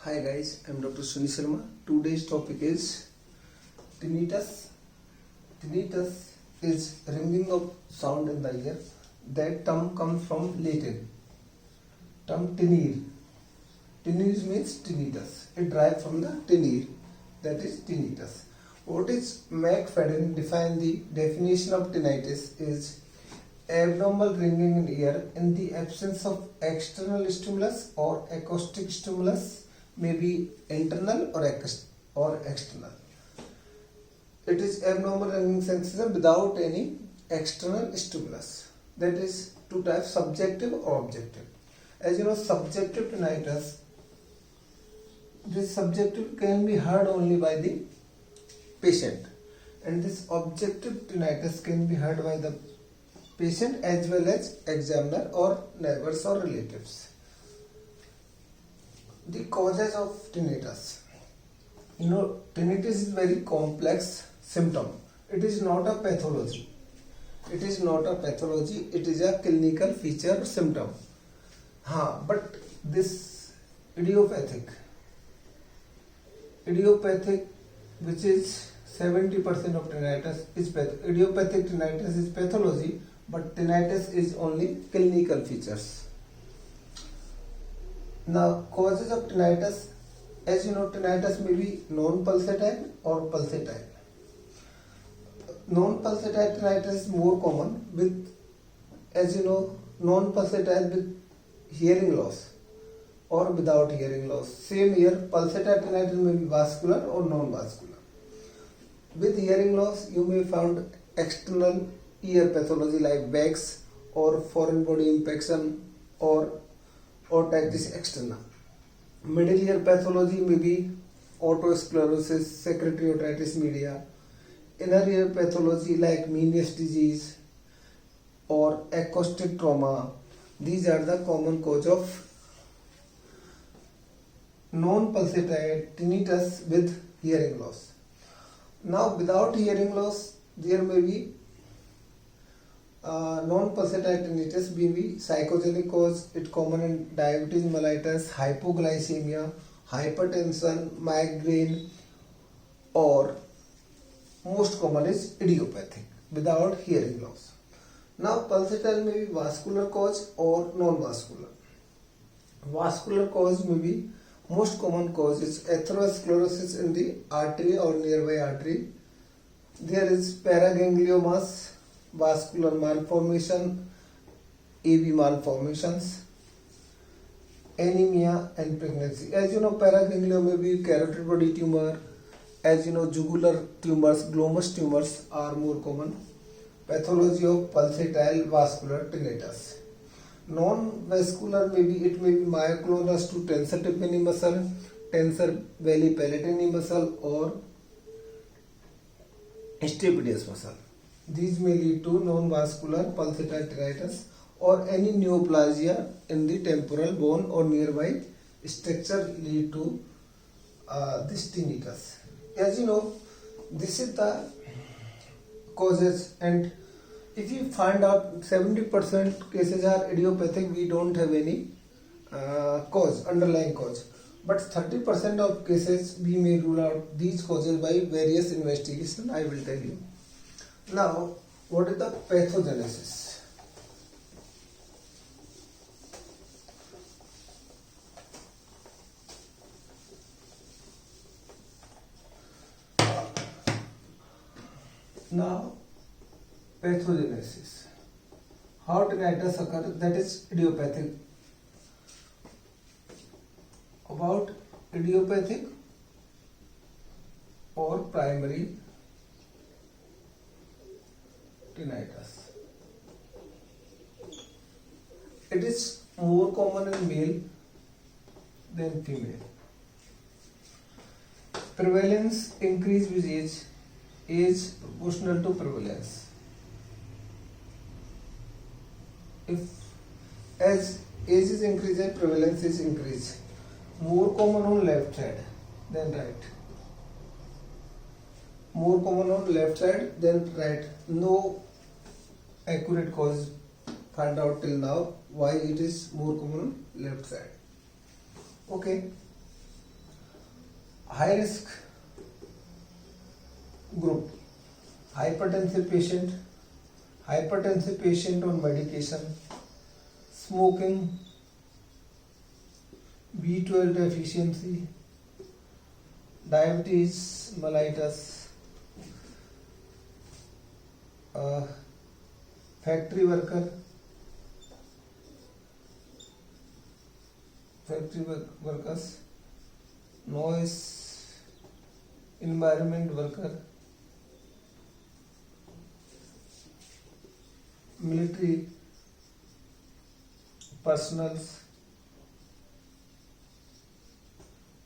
Hi guys, I'm Dr. Suni Sharma. Today's topic is tinnitus. Tinnitus is ringing of sound in the ear. That term comes from Latin term tinere. Tinere means tinnitus. It derives from the tinere, that is tinnitus. What is McFadden define the definition of tinnitus is abnormal ringing in ear in the absence of external stimulus or acoustic stimulus, may be internal or external. It is abnormal ringing sensation without any external stimulus. That is two types, subjective or objective. As you know, subjective tinnitus, this subjective can be heard only by the patient, and this objective tinnitus can be heard by the patient as well as examiner or neighbors or relatives. The causes of tinnitus. Tinnitus is very complex symptom. It is not a pathology. It is a clinical feature or symptom. But this idiopathic, which is 70% of tinnitus is idiopathic tinnitus is pathology, but tinnitus is only clinical features. Now, causes of tinnitus, as you know, tinnitus may be non-pulsatile or pulsatile. Non-pulsatile tinnitus is more common with, as you know, non-pulsatile with hearing loss or without hearing loss. Same here, pulsatile tinnitus may be vascular or non-vascular. With hearing loss, you may find external ear pathology like wax or foreign body infection or otitis externa. Middle ear pathology may be otosclerosis, secretory otitis media. Inner ear pathology like Meniere's disease or acoustic trauma. These are the common cause of non-pulsatile tinnitus with hearing loss. Now, without hearing loss, there may be non-pulsatile tinnitus may be psychogenic cause. It common in diabetes mellitus, hypoglycemia, hypertension, migraine, or most common is idiopathic without hearing loss. Now, pulsatile may be vascular cause or non-vascular. Vascular cause may be most common cause is atherosclerosis in the artery or nearby artery. There is paragangliomas, vascular malformation, AV malformations, anemia and pregnancy. As you know, paraganglioma may be carotid body tumor. As you know, jugular tumors, glomus tumors are more common. Pathology of pulsatile vascular tinnitus. Non-vascular may be myoclonus to tensor tympani muscle, tensor veli palatini muscle, or stapedius muscle. These may lead to non-vascular pulsatile tinnitus or any neoplasia in the temporal bone or nearby structure lead to this tinnitus. As you know, this is the causes, and if you find out 70% cases are idiopathic, we don't have any underlying cause. But 30% of cases we may rule out these causes by various investigations. I will tell you. Now, what is the pathogenesis? Now, pathogenesis. How tinnitus occurs? That is idiopathic. About idiopathic or primary tinnitus. It is more common in male than female. Prevalence increase with age proportional to prevalence. If as age is increasing, prevalence is increased. More common on left side than right. More common on left side than right. No accurate cause find out till now why it is more common on left side. Okay. high risk group, hypertensive patient on medication, smoking, B12 deficiency, diabetes mellitus, factory workers, noise environment worker, military personals,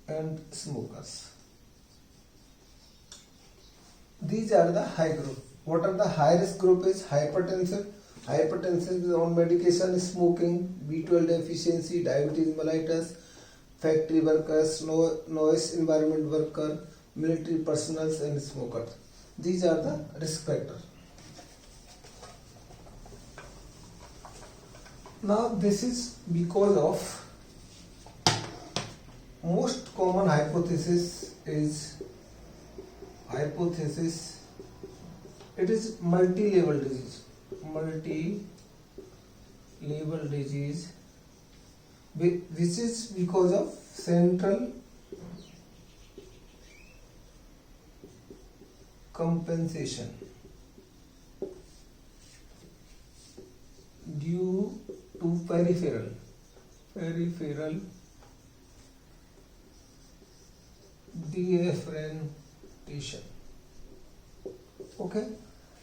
and smokers. These are the high group. What are the high risk group is hypertensive on medication, smoking, B12 deficiency, diabetes mellitus, factory workers, noise environment worker, military personals, and smokers. These are the risk factors. Now this is because of most common hypothesis is it is multi-level disease, which is because of central compensation due to peripheral differentiation. Okay,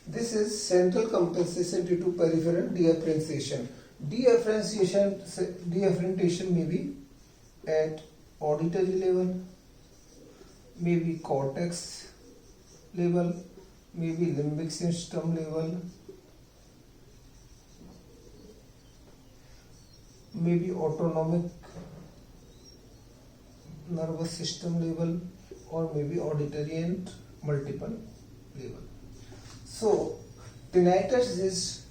this is central compensation due to peripheral differentiation. Differentiation may be at auditory level, maybe cortex level, maybe limbic system level, maybe autonomic nervous system level, or maybe auditory and multiple level. So tinnitus is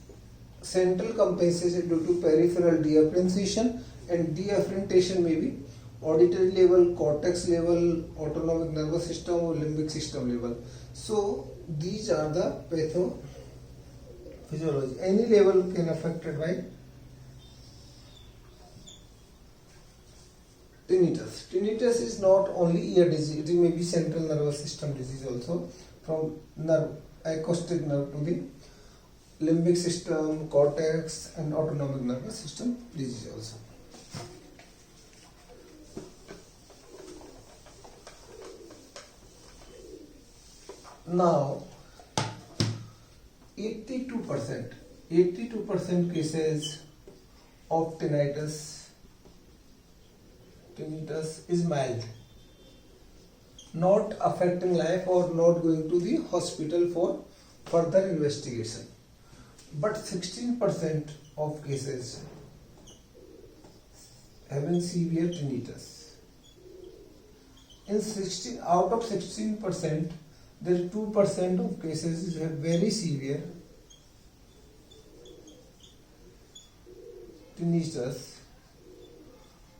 central compensation due to peripheral differentiation, and differentiation may be auditory level, cortex level, autonomic nervous system, or limbic system level. So these are the pathophysiology. Any level can affected by tinnitus. Tinnitus is not only ear disease, it may be central nervous system disease also, from acoustic nerve to the limbic system, cortex, and autonomic nervous system disease also. Now 82% cases of tinnitus is mild, not affecting life or not going to the hospital for further investigation. But 16% of cases having severe tinnitus. Out of 16%, there is 2% of cases have very severe tinnitus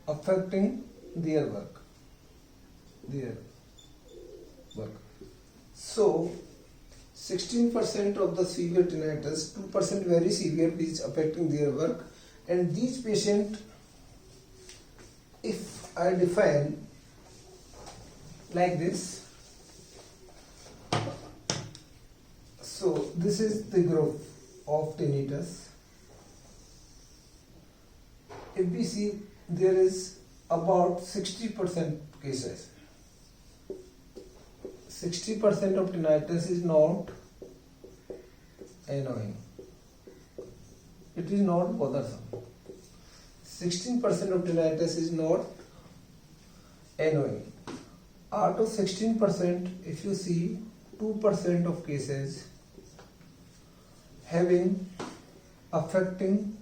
affecting their work. So 16% of the severe tinnitus, 2% very severe, which is affecting their work. And these patients, if I define like this, so this is the group of tinnitus. If we see, there is about 60% cases. 60% of tinnitus is not annoying. It is not bothersome. 16% of tinnitus is not annoying. Out of 16%, if you see, 2% of cases affecting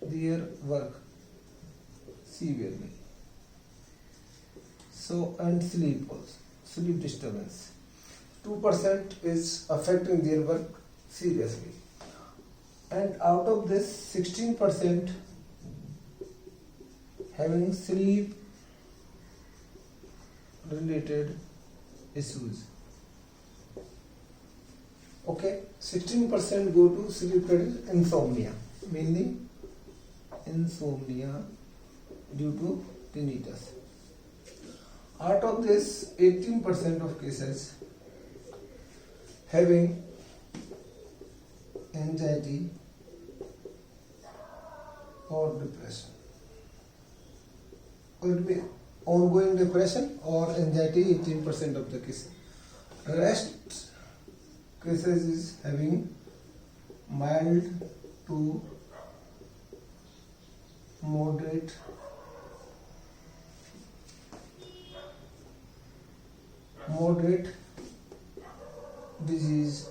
their work severely. So, and sleep also, sleep disturbance. 2% is affecting their work seriously. And out of this, 16% having sleep related issues. Okay, 16% go to sleep-related insomnia, mainly insomnia due to tinnitus. Out of this, 18% of cases having anxiety or depression. Could be ongoing depression or anxiety, 18% of the cases. Rest cases is having mild to moderate disease,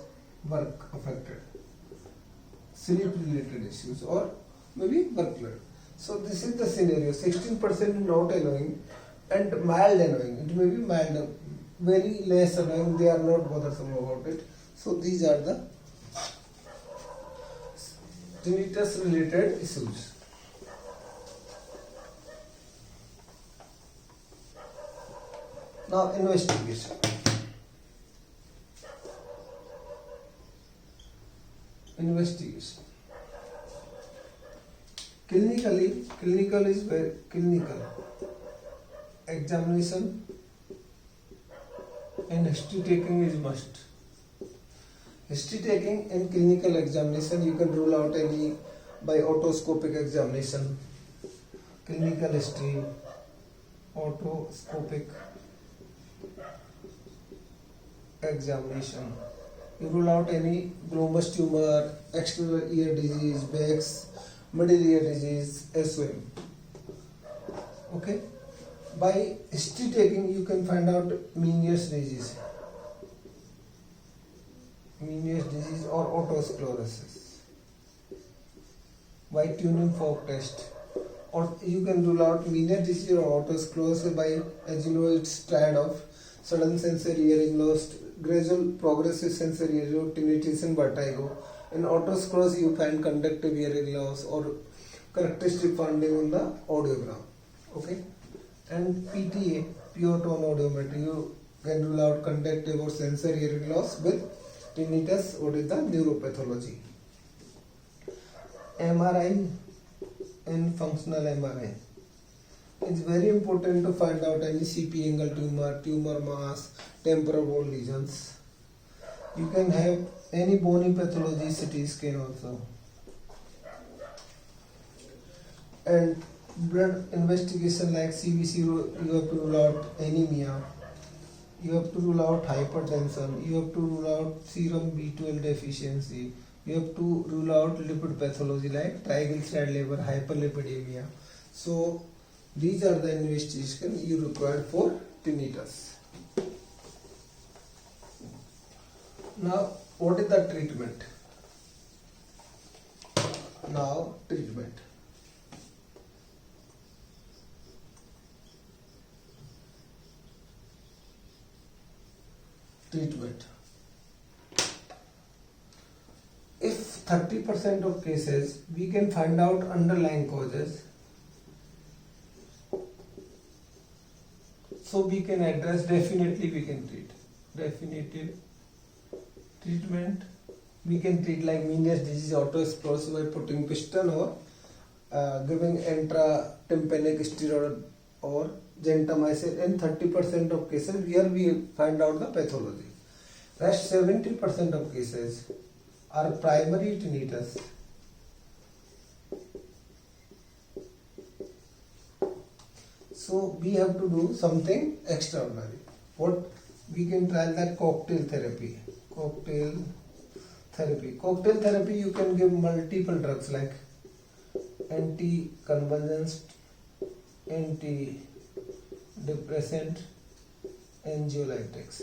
work affected, sleep related issues, or maybe work related. So this is the scenario. 16% not annoying and mild annoying. It may be mild, very less annoying. They are not bothersome about it. So these are the tinnitus related issues. Now investigation. Investigation. Clinical is very clinical. Examination and history taking is must. History taking and clinical examination, you can rule out any by otoscopic examination. Clinical history, otoscopic examination. You rule out any glomus tumor, external ear disease, Beck's, middle ear disease, SOM. Okay. By history taking, you can find out Meniere's disease. Meniere's disease or otosclerosis. By tuning fork test. Or you can rule out Meniere's disease or otosclerosis by, as you know, it's triad of sudden sensory hearing loss, gradual progressive sensory hearing, tinnitus and vertigo. In otosclerosis, you find conductive hearing loss or characteristic finding on the audiogram. Okay. And PTA, pure tone audiometry, you can rule out conductive or sensory hearing loss with tinnitus. What is the neuropathology? MRI and functional MRI. It's very important to find out any CP angle tumor, tumor mass, temporal bone lesions. You can have any bony pathology, CT scan also. And blood investigation like CBC, you have to rule out anemia, you have to rule out hypertension, you have to rule out serum B12 deficiency, you have to rule out lipid pathology like triglyceride level, hyperlipidemia. So these are the investigations you require for tinnitus. Now what is the treatment? Now treatment. Treatment. If 30% of cases we can find out underlying causes, so we can address, definitely we can treat. Definitive treatment. We can treat like Meniere's disease, otosclerosis by putting piston or giving intratympanic steroid or gentamicin in 30% of cases where we find out the pathology. Rest 70% of cases are primary tinnitus. So we have to do something extraordinary. What we can try that cocktail therapy. Cocktail therapy, you can give multiple drugs like anticonvulsants, antidepressant, anxiolytics.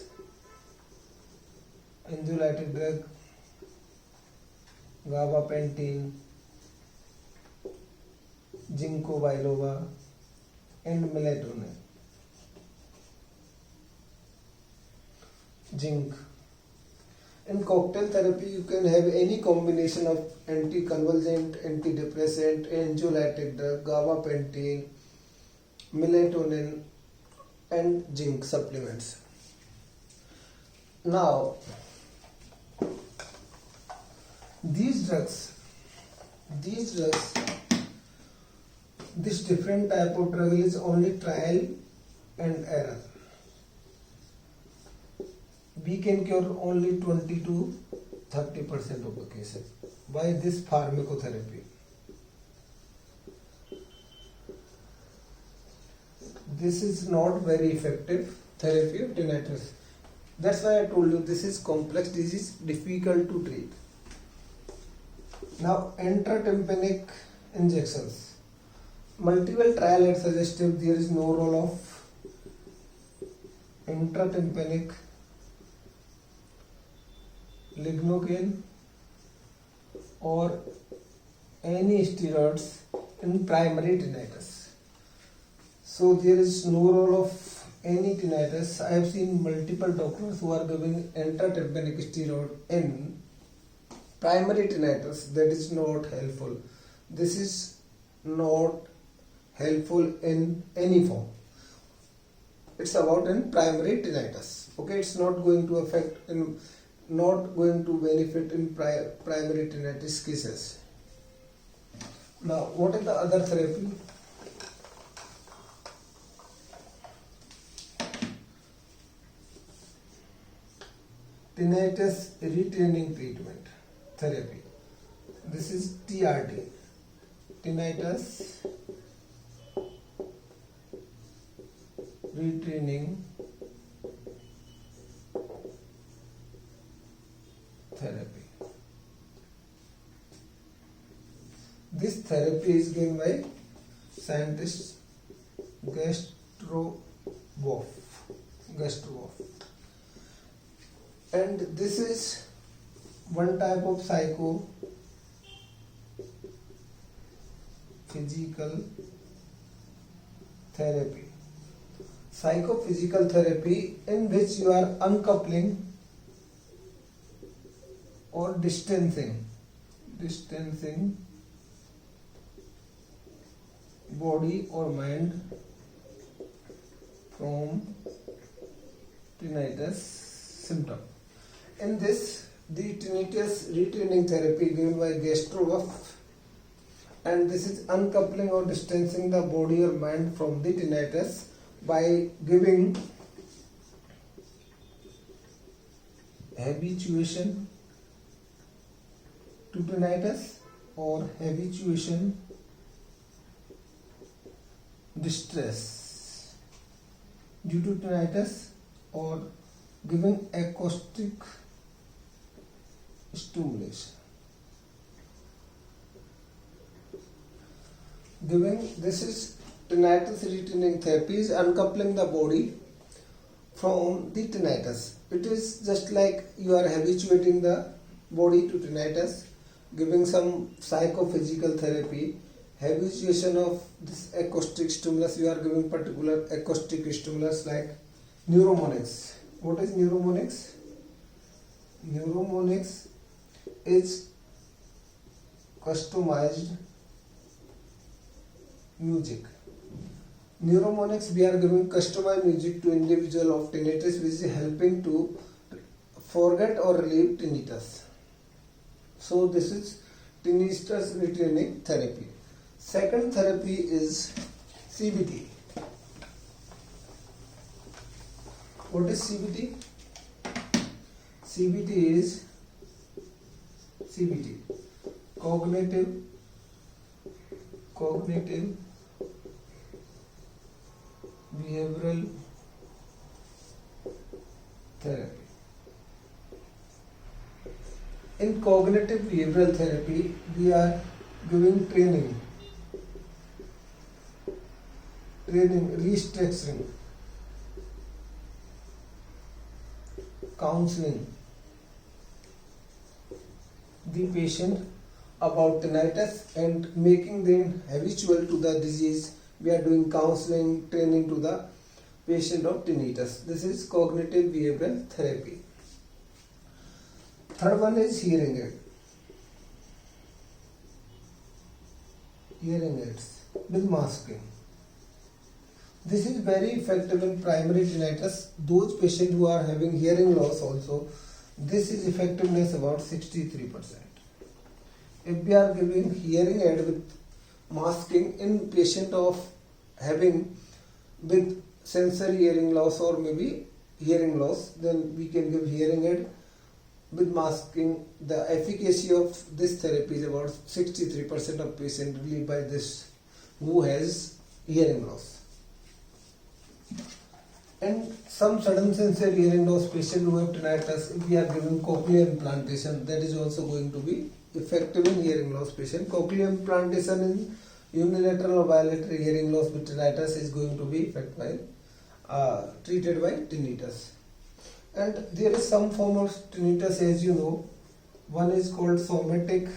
Anxiolytic drug, gabapentin, ginkgo biloba, and melatonin. Zinc. In cocktail therapy, you can have any combination of anticonvulsant, antidepressant, anxiolytic drug, gabapentin, melatonin, and zinc supplements. Now, these drugs, this different type of drug is only trial and error. We can cure only 20 to 30% of the cases by this pharmacotherapy. This is not very effective therapy of tinnitus. That's why I told you this is complex disease, difficult to treat. Now, intratympanic injections. Multiple trial had suggested there is no role of intratympanic lignocaine or any steroids in primary tinnitus. So there is no role of any tinnitus. I have seen multiple doctors who are giving intratympanic steroid in primary tinnitus. That is not helpful. This is not helpful in any form. It's about in primary tinnitus. Okay, it's not going to affect in, not going to benefit in primary tinnitus cases. Now, what is the other therapy? Tinnitus retraining treatment therapy. This is TRT. Tinnitus retraining therapy. This therapy is given by scientist Gastro Wolf. And this is one type of psychophysical therapy. Psychophysical therapy in which you are uncoupling or distancing body or mind from tinnitus symptom. In this, the tinnitus retraining therapy given by Gastro Wolf, and this is uncoupling or distancing the body or mind from the tinnitus by giving habituation to tinnitus or habituation distress due to tinnitus, or giving acoustic stimulation. This is tinnitus retraining therapy, is uncoupling the body from the tinnitus. It is just like you are habituating the body to tinnitus, giving some psychophysical therapy, habituation of this acoustic stimulus. You are giving particular acoustic stimulus like neuromonics. What is neuromonics? Neuromonics is customized music. Neuromonics, we are giving customized music to individual of tinnitus, which is helping to forget or relieve tinnitus. So this is tinnitus retraining therapy. Second therapy is CBT. What is CBT? CBT is cognitive behavioral therapy. In cognitive behavioral therapy, we are giving training, restructuring, counseling the patient about tinnitus and making them habitual to the disease. We are doing counseling, training to the patient of tinnitus. This is cognitive behavioral therapy. Third one is hearing aid. Hearing aids with masking. This is very effective in primary tinnitus. Those patients who are having hearing loss also, this is effectiveness about 63%. If we are giving hearing aid with masking in patient of having with sensory hearing loss or maybe hearing loss, then we can give hearing aid with masking. The efficacy of this therapy is about 63% of patient relieved by this who has hearing loss. And some sudden sensory hearing loss patient who have tinnitus, if we are giving cochlear implantation, that is also going to be effective in hearing loss patient. Cochlear implantation in unilateral or bilateral hearing loss with tinnitus is going to be treated by tinnitus. And there is some form of tinnitus, as you know. One is called somatic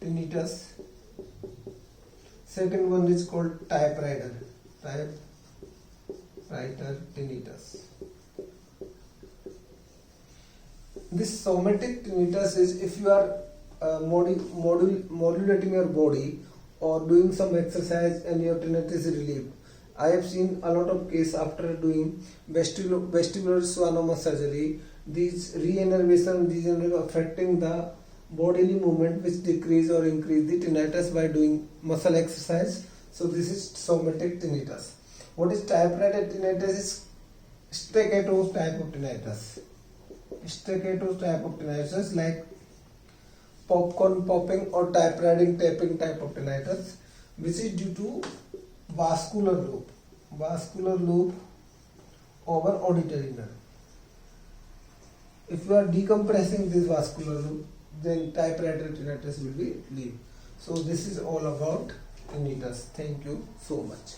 tinnitus. Second one is called typewriter tinnitus. This somatic tinnitus is if you are modulating your body or doing some exercise and your tinnitus is relieved. I have seen a lot of cases after doing vestibular schwannoma surgery. These re-innervation, these are affecting the bodily movement, which decrease or increase the tinnitus by doing muscle exercise. So this is somatic tinnitus. What is typewriter tinnitus? Is staccato type of tinnitus. Staccato type of tinnitus, like popcorn popping or typewriting tapping type of tinnitus, which is due to vascular loop over auditory nerve. If you are decompressing this vascular loop, then typewriter tinnitus will be relieved. So this is all about tinnitus. Thank you so much.